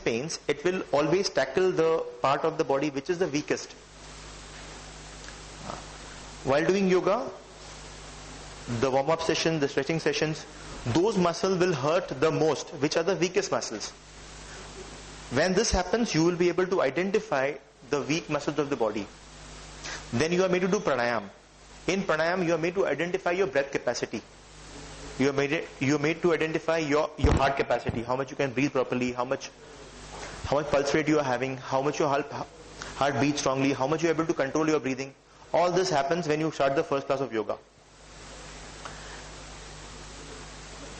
pains, it will always tackle the part of the body which is the weakest. While doing yoga, the warm-up session, the stretching sessions, those muscles will hurt the most, which are the weakest muscles. When this happens, you will be able to identify the weak muscles of the body. Then you are made to do pranayam. In pranayam, you are made to identify your breath capacity. You are made to identify your heart capacity, how much you can breathe properly, how much pulse rate you are having, how much your heart beats strongly, how much you are able to control your breathing. All this happens when you start the first class of yoga.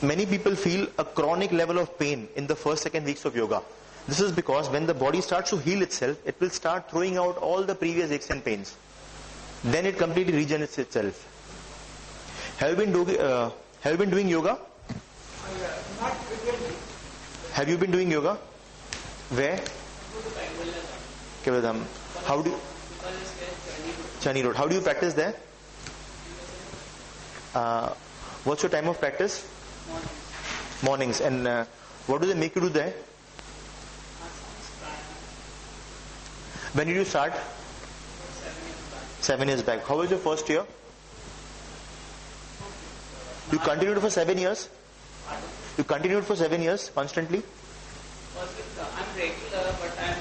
Many people feel a chronic level of pain in the first, second weeks of yoga. This is because when the body starts to heal itself, it will start throwing out all the previous aches and pains. Then it completely regenerates itself. Have you been doing yoga? Not frequently. Have you been doing yoga? Where? Kevadam. How do you? Chani Road. How do you practice there? What's your time of practice? Mornings. And what do they make you do there? When did you start? 7 years back. How was your first year? You continued for 7 years? You continued for 7 years constantly? I'm regular, but I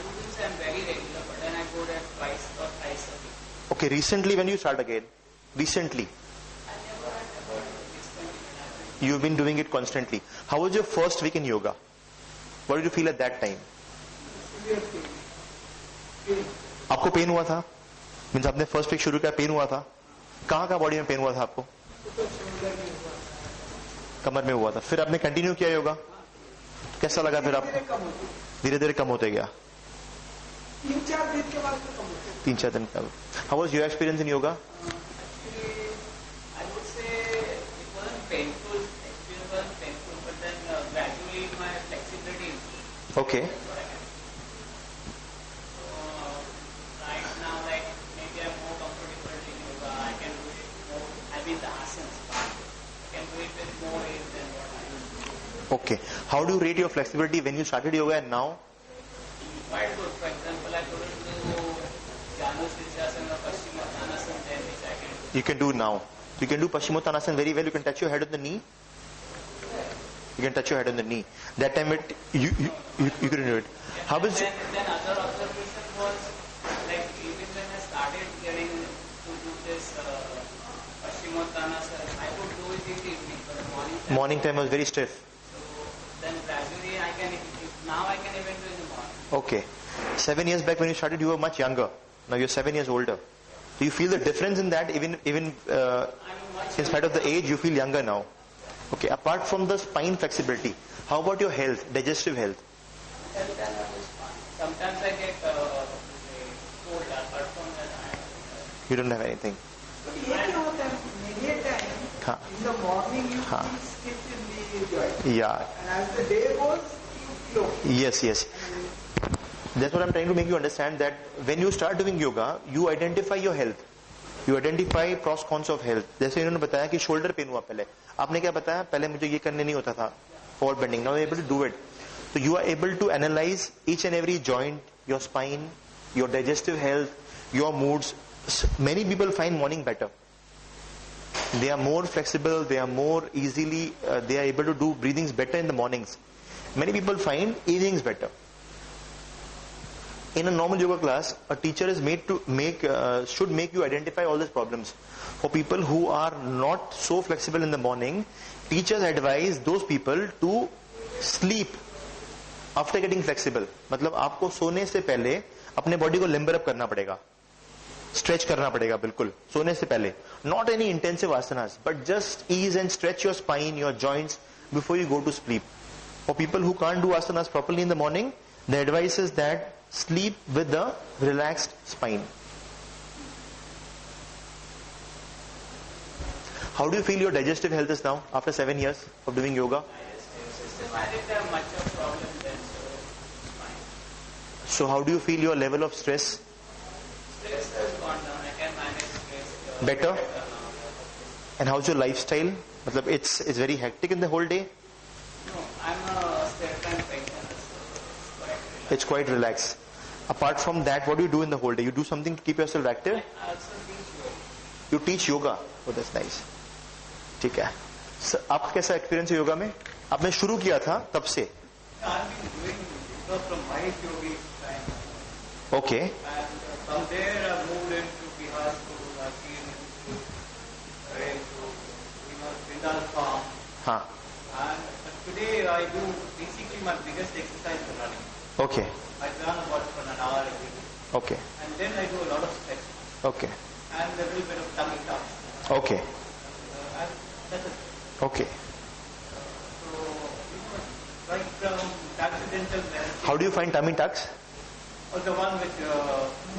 wouldn't say I'm very regular, but then I go there twice or thrice a week. Okay, recently when you start again? Recently? I never experienced. You've been doing it constantly. How was your first week in yoga? What did you feel at that time? आपको pen हुआ था? Means आपने first week शुरू किया, pen हुआ था? कहाँ body में पेन हुआ था आपको? कमर में हुआ था. फिर आपने कंटिन्यू किया योगा? कैसा लगा फिर आपको? धीरे धीरे कम होते गया. 3-4 दिन के बाद कम होता है. 3-4 दिन का. How was your experience in yoga? I would say it wasn't painful. Experience wasn't painful, but then gradually my flexibility improved. Okay. Right now, like maybe I'm more comfortable in yoga. I can do it more. I mean the asanas part. I can do it with more ease than what I used to do. Okay. How do you rate your flexibility when you started yoga and now? Quite good. For example, I couldn't do Janu Sirsasana or Paschimottanasana then, which I can do. You can do now. You can do Paschimottanasana very well. You can touch your head on the knee. You can touch your head on the knee. That time you couldn't do it. How is Then other observation was like even when I started getting to do this Paschimottanasana, I could do it in the evening, but the morning time was very stiff? Then gradually now I can even do in the morning. Okay. 7 years back when you started, you were much younger. Now you're 7 years older. Do you feel the difference in that? Even in spite of the age, you feel younger now. Okay. Apart from the spine flexibility, how about your health, digestive health? Sometimes I get cold. Apart from that, You don't have anything. But ये क्या होता है? Many times हाँ. in the morning you हाँ. feel stiff in the joint, Yeah. and as the day goes, you flow. Yes. That's what I'm trying to make you understand, that when you start doing yoga, you identify your health. You identify pros cons of health. जैसे इन्होंने बताया कि shoulder pain हुआ पहले. आपने क्या बताया? पहले मुझे ये करने नहीं होता था. Forward bending. Now you're able to do it. So you are able to analyze each and every joint, your spine, your digestive health, your moods. Many people find morning better. They are more flexible. They are more easily. They are able to do breathings better in the mornings. Many people find evenings better. In a normal yoga class, a teacher is made to should make you identify all these problems. For people who are not so flexible in the morning, teachers advise those people to sleep after getting flexible. मतलब आपको सोने से पहले अपने body को limber up करना पड़ेगा, stretch करना पड़ेगा बिल्कुल सोने से पहले. Not any intensive asanas, but just ease and stretch your spine, your joints before you go to sleep. For people who can't do asanas properly in the morning, the advice is that sleep with the relaxed spine. How do you feel your digestive health is now after 7 years of doing yoga? system, I didn't have much of problem then, so it's fine. So how do you feel your level of stress? Stress has gone down. I can manage stress Better? now. And how's your lifestyle? Matlab it's very hectic in the whole day. No, I'm a step-time patient. It's quite relaxed. Apart from that, what do you do in the whole day? You do something to keep yourself active? I also teach yoga. You teach yoga. Oh, that's nice. ठीक है. So, आपका कैसा experience है योगा में? आपने शुरू किया था तब से? I've been doing yoga from my yogi time. Okay. And from there I moved into Bihar school, I've been into Vindal farm. हाँ. And today I do basically my biggest exercise is running. Okay. I run about for an hour every day. Okay. And then I do a lot of stretching Okay. and a little bit of tummy tucks. Okay. And that's it. Okay. So, right from accidental health, How do you find tummy tucks? or the one with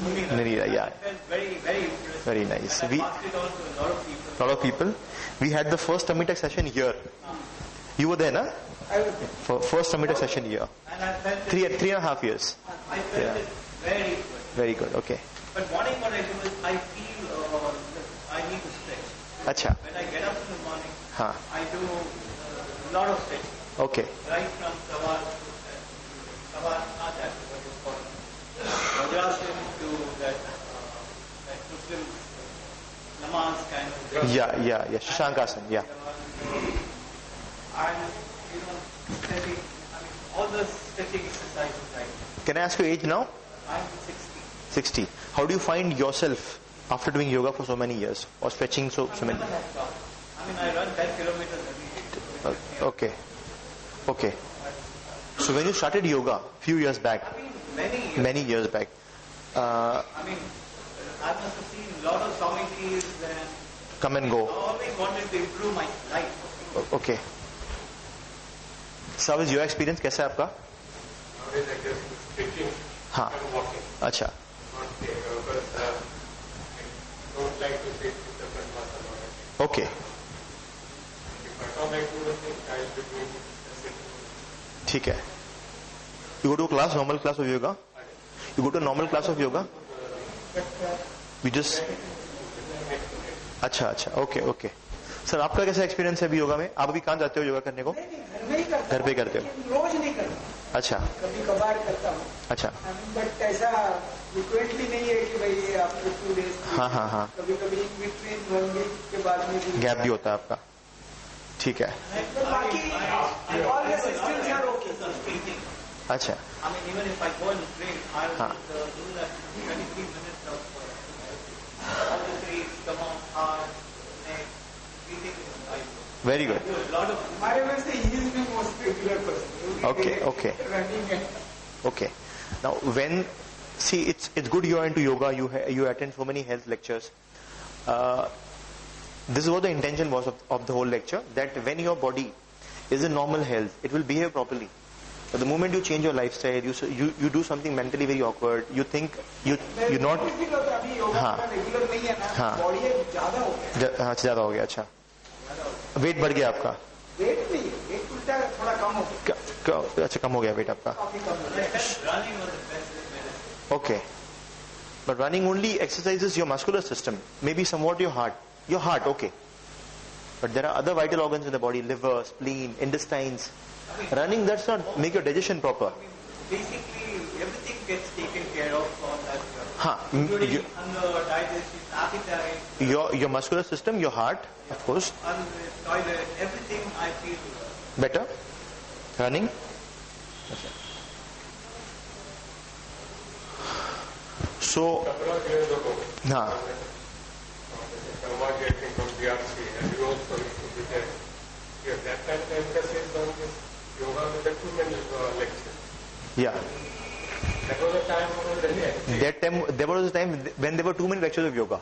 Munira. Munira, yeah. I felt very, very interesting. Very nice. And I passed it on to a lot of people. Lot of people. We had the first tummy tuck session here. You were there, na? I was For first tummy tuck session here. And I felt it, 3.5 years. I felt Yeah. it very good. Very good. Okay. But morning what I do is I feel I need to stretch. अच्छा. When I get up in the morning, हाँ. I do a lot of stretching. Okay. Right from Savasana, what is called Vajrasana to that Muslim namaz kind of. Yeah. Shashankasan. Yeah. And stretching, all the stretching exercises I do. Can I ask your age now? I'm 60. 60. How do you find yourself after doing yoga for so many years or stretching so many? I run 10 kilometers every day. Okay. Okay. So when you started yoga few years back, Many years. back, I must have seen a lot of Swamiji's and come and go. I always wanted to improve my life. Okay. So how is your experience? कैसा है आपका? Nowadays I just stretching हाँ. and walking. अच्छा. Not because I don't like to sit with the front muscle or anything. Okay. If I don't like to do things, I will be doing sitting. ठीक है. You go to a class, normal class of yoga? You go to a normal class of yoga? You just... अच्छा. Okay. Sir आपका कैसा experience है अभी योगा में? आप अभी कहाँ जाते हो योगा करने को? घर में ही करता घर पे हूँ, करते हो? लेकिन रोज नहीं करता, अच्छा. कभी कभार करता हूँ. अच्छा. बट ऐसा फ्रिक्वेंटली नहीं है कि भाई आपको 2 डेज. हाँ. कभी कभी बिटवीन 1 वीक के बाद में भी. गैप भी होता है आपका. ठीक है. But बाकी all the systems are okay. अच्छा. Even if I go and train, I will हाँ. do that 23 minutes of all the three, come on, heart, neck, breathing. Very good. I do a lot of हमारे में से he is the most regular person. Okay. Running and Okay. Now, it's good you are into yoga. You attend so many health lectures. This is what the intention was of the whole lecture. That when your body is in normal health, it will behave properly. But the moment you change your lifestyle, you do something mentally very awkward. You think you're not. अभी योगा हाँ. Regular नहीं है ना, हाँ. Body ज्यादा हो गया. ज्यादा हो गया. अच्छा. वेट बढ़ गया आपका? वेट नहीं, वेट उल्टा थोड़ा कम हो गया, अच्छा, कम हो गया वेट आपका. काफी कम हो गया. running was the best medicine. Okay. But running only exercises your muscular system, maybe somewhat your heart. Your heart, okay. But there are other vital organs in the body, liver, spleen, intestines. Running does not make your digestion proper. Basically, everything gets taken care of on that. Huh. Including hunger, digestion, appetite, Your muscular system, your heart, of course, toilet, everything I feel better. Running. So, Couple of years ago, हाँ. Karma getting from DRC, and you also used to be there. Yeah, that time the emphasis on this yoga with the 2 minutes lecture. Yeah. That was a time when really That time, there was a time when there were 2 minute lectures of yoga.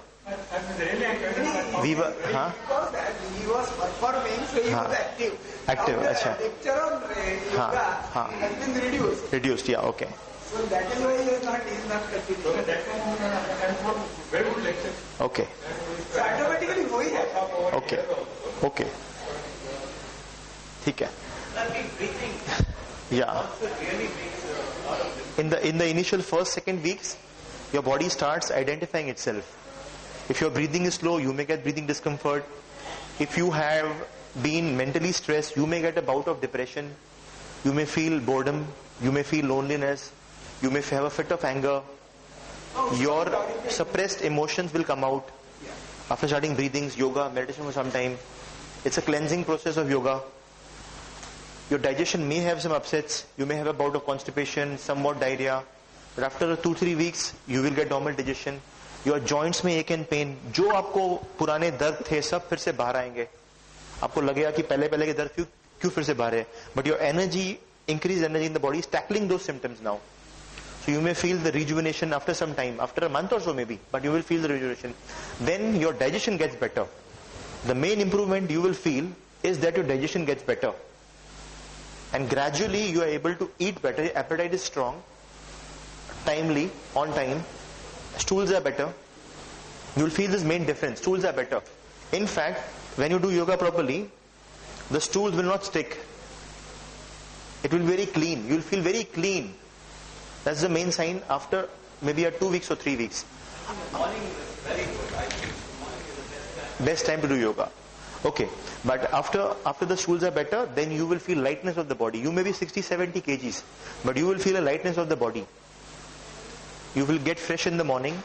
We were, huh? Because that he was performing, so he हाँ. was active. Active, Now the अच्छा. lecture on yoga हाँ. has been reduced. Reduced, yeah, okay. So that is why he is not continuing. that was very good lecture. Okay. So automatically हो ही जाता. Okay. ठीक है. breathing Yeah. also really makes a lot of difference. In the initial first, second weeks, your body starts identifying itself. If your breathing is slow, you may get breathing discomfort. If you have been mentally stressed, you may get a bout of depression. You may feel boredom. You may feel loneliness. You may have a fit of anger. Your suppressed emotions will come out after starting breathings, yoga, meditation for some time. It's a cleansing process of yoga. Your digestion may have some upsets. You may have a bout of constipation, somewhat diarrhea. But after 2-3 weeks, you will get normal digestion. Your joints में ache and pain, जो आपको पुराने दर्द थे सब फिर से बाहर आएंगे. आपको लगेगा कि पहले के दर्द क्यों फिर से बाहर है. But your energy, increased energy in the body is tackling those symptoms now. So you may feel the rejuvenation after some time, after a month or so maybe, but you will feel the rejuvenation. Then your digestion gets better. The main improvement you will feel is that your digestion gets better. And gradually you are able to eat better, your appetite is strong, timely, on time, stools are better. You will feel this main difference, stools are better. In fact, when you do yoga properly, the stools will not stick. It will be very clean, you will feel very clean. That's the main sign after maybe 2 weeks or 3 weeks. Morning is very good. I think morning is the best time. Best time to do yoga. Okay, but after the stools are better, then you will feel lightness of the body. You may be 60-70 kgs, but you will feel a lightness of the body. You will get fresh in the morning.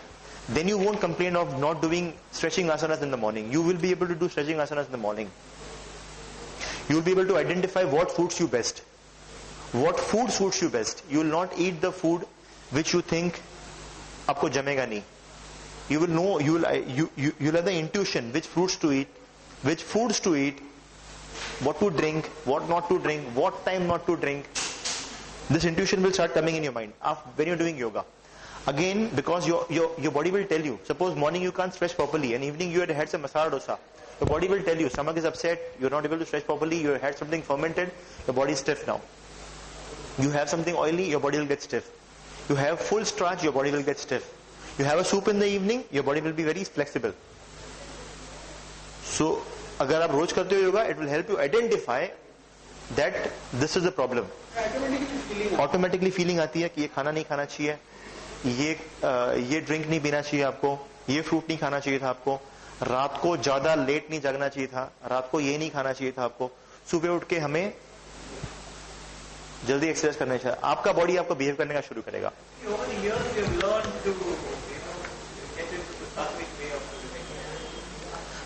Then you won't complain of not doing stretching asanas in the morning. You will be able to do stretching asanas in the morning. You will be able to identify what suits you best. What food suits you best. You will not eat the food which you think आपको जमेगा नहीं. You will know, you will have the intuition which fruits to eat, which foods to eat, what to drink, what not to drink, what time not to drink. This intuition will start coming in your mind when you're doing yoga. Again, because your body will tell you. Suppose morning you can't stretch properly and evening you had some masala dosa. Your body will tell you stomach is upset, you're not able to stretch properly, you had something fermented, your body is stiff now. You have something oily, your body will get stiff. You have full starch, your body will get stiff. You have a soup in the evening, your body will be very flexible. So, अगर आप रोज करते हो yoga, it will help you identify that this is the problem. Automatically feeling आती है कि ये खाना नहीं खाना चाहिए, ये drink नहीं पीना चाहिए आपको, ये fruit नहीं खाना चाहिए था आपको, रात को ज्यादा लेट नहीं जागना चाहिए था, रात को ये नहीं खाना चाहिए था आपको, सुबह उठ के हमें जल्दी एक्सरसाइज करना चाहिए. आपका बॉडी आपको बिहेव करने का शुरू करेगा. Over the years, we have learned to, get into the sattvic way of living.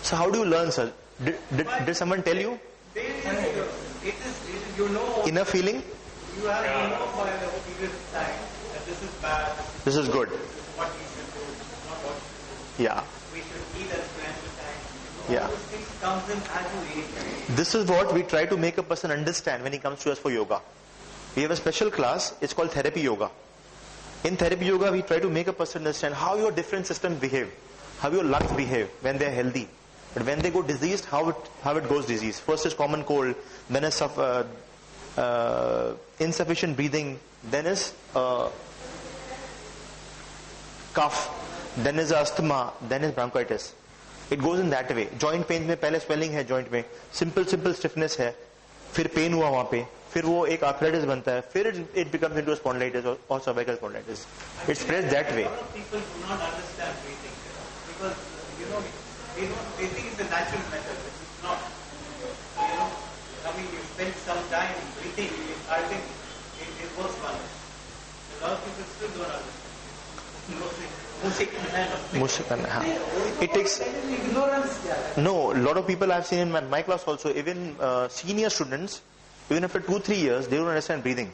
So how do you learn, sir? Did someone tell you? It is, you know, Inner feeling? you have to know for a period of time that this is bad, This is good. this is what we should do, not what we should do. Yeah. We should eat at a planned time. Yeah. All those things comes in as you age. This is what we try to make a person understand when he comes to us for yoga. We have a special class, it's called therapy yoga. In therapy yoga, we try to make a person understand how your different systems behave, how your lungs behave when they are healthy. But when they go diseased, how it goes diseased. First is common cold, then is insufficient breathing, then is cough, then is asthma, then is bronchitis. It goes in that way. Joint pain में पहले swelling है joint में, simple stiffness है, फिर pain हुआ वहाँ पे, फिर वो एक arthritis बनता है, फिर it becomes into a spondylitis or cervical spondylitis. It spreads that way. A lot of people do not understand breathing, because they think it's a natural method, which is not. You spend some time breathing, I think it works wonders. A lot of people still don't understand. It takes ignorance there. no. A lot of people I've seen in my class also, even senior students, even after 2-3 years, they don't understand breathing.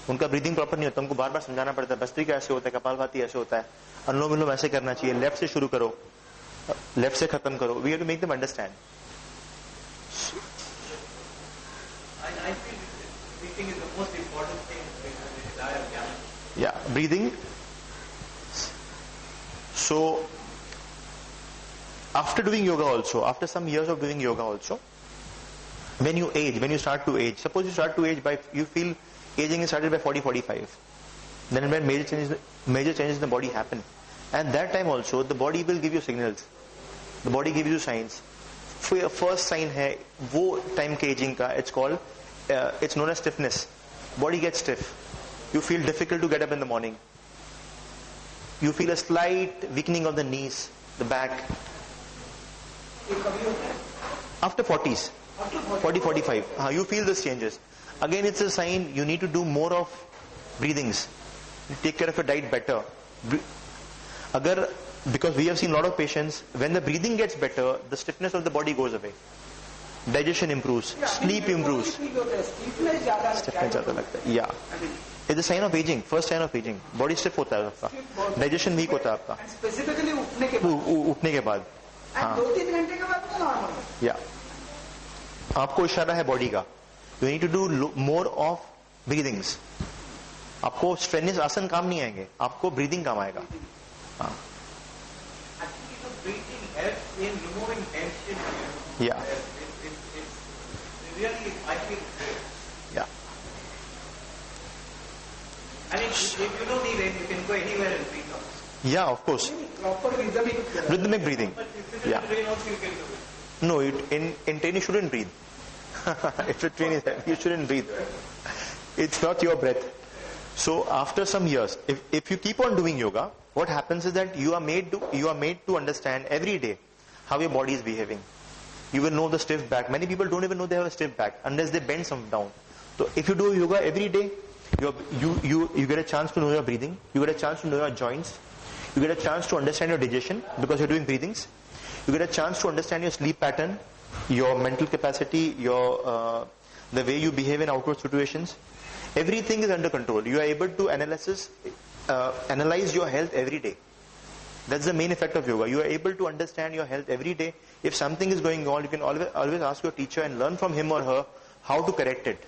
उनका breathing proper नहीं होता, उनको बार बार समझाना पड़ता है भस्त्रिका ऐसे होता है, कपालभाति ऐसे होता है, अनुलोम विलोम ऐसे करना चाहिए, लेफ्ट से शुरू करो, लेफ्ट से खत्म करो. We have to make them understand. I feel breathing is the most important thing in the entire gamut. Yeah, breathing. So, after doing yoga also, after some years of doing yoga also, when you start to age, suppose you start to age you feel aging is started by 40-45. Then when major changes in the body happen. And that time also, the body will give you signals. The body gives you signs. First sign है, वो time के aging का, it's known as stiffness. Body gets stiff. You feel difficult to get up in the morning. You feel a slight weakening of the knees, the back. After 40s, 40-45, you feel these changes. Again, it's a sign you need to do more of breathings. take care of your diet better. Agar, because we have seen a lot of patients, when the breathing gets better, the stiffness of the body goes away. Digestion improves, sleep improves. Stiffness ज्यादा Stiffness ज़्यादा लगता है. Yeah. It's a sign of aging, first sign of aging. Body stiff होता है आपका. Digestion weak होता है आपका. स्पेसिफिकली उठने के बाद उठने के बाद. हाँ. 2-3 घंटे के बाद तो नॉर्मल है. Yeah. आपको इशारा है बॉडी का. You need to do more of breathings. आपको स्ट्रेनियस आसन काम नहीं आएंगे, आपको ब्रीदिंग काम आएगा. हाँ. Actually, the breathing helps in removing tension. Yeah. It's really, I feel great. Yeah. I mean, if you don't need it, you can go anywhere and breathe out. Yeah, of course. Proper rhythmic Rhythmic breathing. But if you Yeah. don't train also, you can do it. No, in train you shouldn't breathe. If your train is heavy, you shouldn't breathe. It's not your breath. So after some years, if you keep on doing yoga, what happens is that you are made to understand every day how your body is behaving. You will know the stiff back. Many people don't even know they have a stiff back unless they bend some down. So if you do yoga every day, you get a chance to know your breathing. You get a chance to know your joints. You get a chance to understand your digestion because you're doing breathings. You get a chance to understand your sleep pattern, your mental capacity, your the way you behave in outward situations. Everything is under control. You are able to analyze your health every day. That's the main effect of yoga. You are able to understand your health every day. If something is going on, you can always ask your teacher and learn from him or her how to correct it.